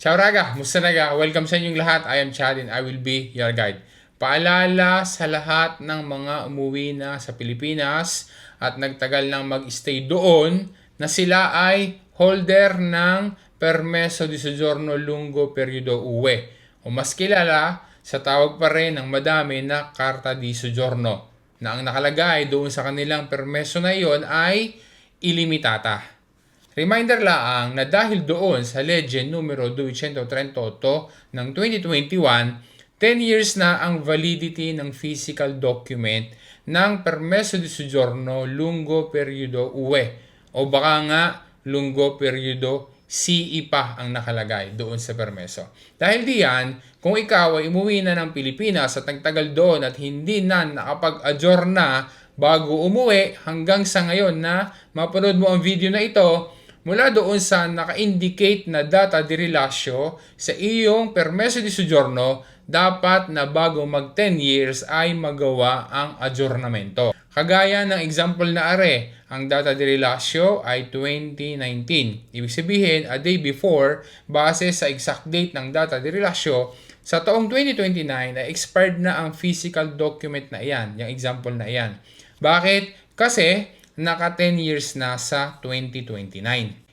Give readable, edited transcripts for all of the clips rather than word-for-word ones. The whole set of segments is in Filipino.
Ciao Raga! Musta Raga? Welcome sa inyong lahat. I am Chad and I will be your guide. Paalala sa lahat ng mga umuwi na sa Pilipinas at nagtagal nang mag-stay doon na sila ay holder ng Permeso di Soggiorno Lungo Periodo Uwe o mas kilala sa tawag pa rin ng madami na Carta di Soggiorno na ang nakalagay doon sa kanilang permeso na iyon ay ilimitata. Reminder lang na dahil doon sa Legge numero 238 ng 2021, 10 years na ang validity ng physical document ng Permeso di Soggiorno Lungo Periodo Uwe o baka nga Lungo Periodo CE pa ang nakalagay doon sa permeso. Dahil diyan, kung ikaw ay umuwi na ng Pilipinas at nagtagal doon at hindi na nakapag-adjourn na bago umuwi hanggang sa ngayon na mapanood mo ang video na ito, mula doon sa naka-indicate na data di relasyo sa iyong Permeso di Soggiorno, dapat na bago mag 10 years ay magawa ang adjournamento. Kagaya ng example na are, ang data di relasyo ay 2019. Ibig sabihin, a day before, base sa exact date ng data di relasyo, sa taong 2029 ay expired na ang physical document na iyan, yung example na iyan. Bakit? Kasi naka 10 years na sa 2029.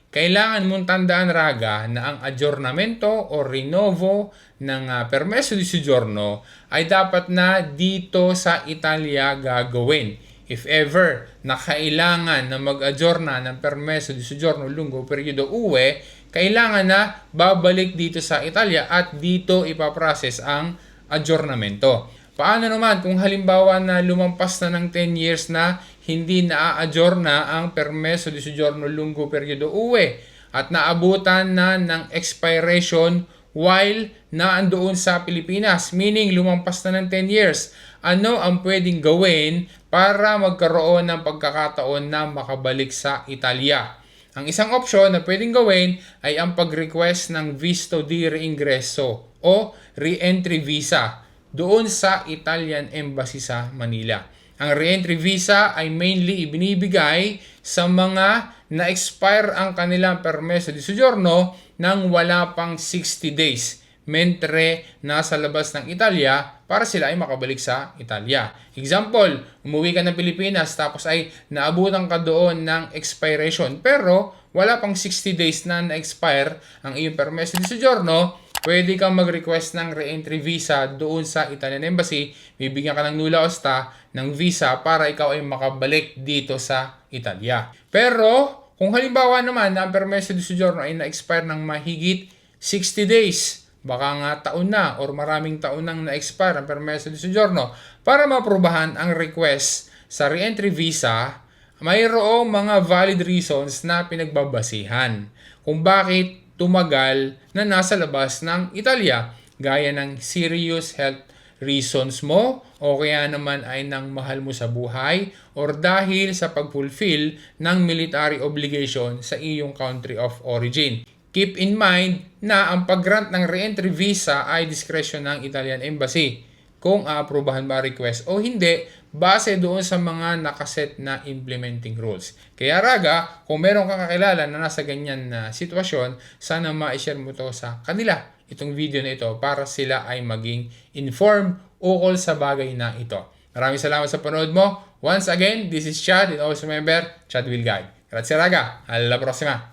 Kailangan mong tandaan Raga na ang adjournamento o renovo ng Permeso di Soggiorno ay dapat na dito sa Italia gagawin. If ever na kailangan na mag-adjourna ng Permeso di Soggiorno Lungo Periodo Uwe, kailangan na babalik dito sa Italia at dito ipaprocess ang adjournamento. Paano naman kung halimbawa na lumampas na ng 10 years na hindi na-adjourna ang Permeso di Soggiorno Lungo Periodo Uwe at naabutan na ng expiration while naandoon sa Pilipinas, meaning lumampas na ng 10 years. Ano ang pwedeng gawin para magkaroon ng pagkakataon na makabalik sa Italia? Ang isang opsyon na pwedeng gawin ay ang pag-request ng Visto di Reingresso o Re-entry Visa doon sa Italian Embassy sa Manila. Ang re-entry visa ay mainly ibinibigay sa mga na-expire ang kanilang Permeso di Soggiorno nang wala pang 60 days, mentre nasa labas ng Italia para sila ay makabalik sa Italia. Example, umuwi ka ng Pilipinas tapos ay naabutan ka doon ng expiration pero wala pang 60 days na na-expire ang iyong Permeso di Soggiorno, pwede kang mag-request ng re-entry visa doon sa Italian Embassy. Bibigyan ka ng nulla osta ng visa para ikaw ay makabalik dito sa Italia. Pero, kung halimbawa naman na ang Permeso di Soggiorno ay na-expire ng mahigit 60 days, baka nga taon na or maraming taon nang na-expire ang Permeso di Soggiorno, para maaprubahan ang request sa re-entry visa, mayroong mga valid reasons na pinagbabasihan kung bakit tumagal na nasa labas ng Italia, gaya ng serious health reasons mo o kaya naman ay ng mahal mo sa buhay or dahil sa pag-fulfill ng military obligation sa iyong country of origin. Keep in mind na ang pag-grant ng re-entry visa ay discretion ng Italian Embassy kung aaprubahan ba request o hindi base doon sa mga nakaset na implementing rules. Kaya Raga, kung meron kang kakilala na nasa ganyan na sitwasyon, sana ma-share mo to sa kanila itong video na ito para sila ay maging informed ukol sa bagay na ito. Maraming salamat sa panood mo. Once again, this is Chad and always remember, Chad will guide. Grazie Raga, alla prossima!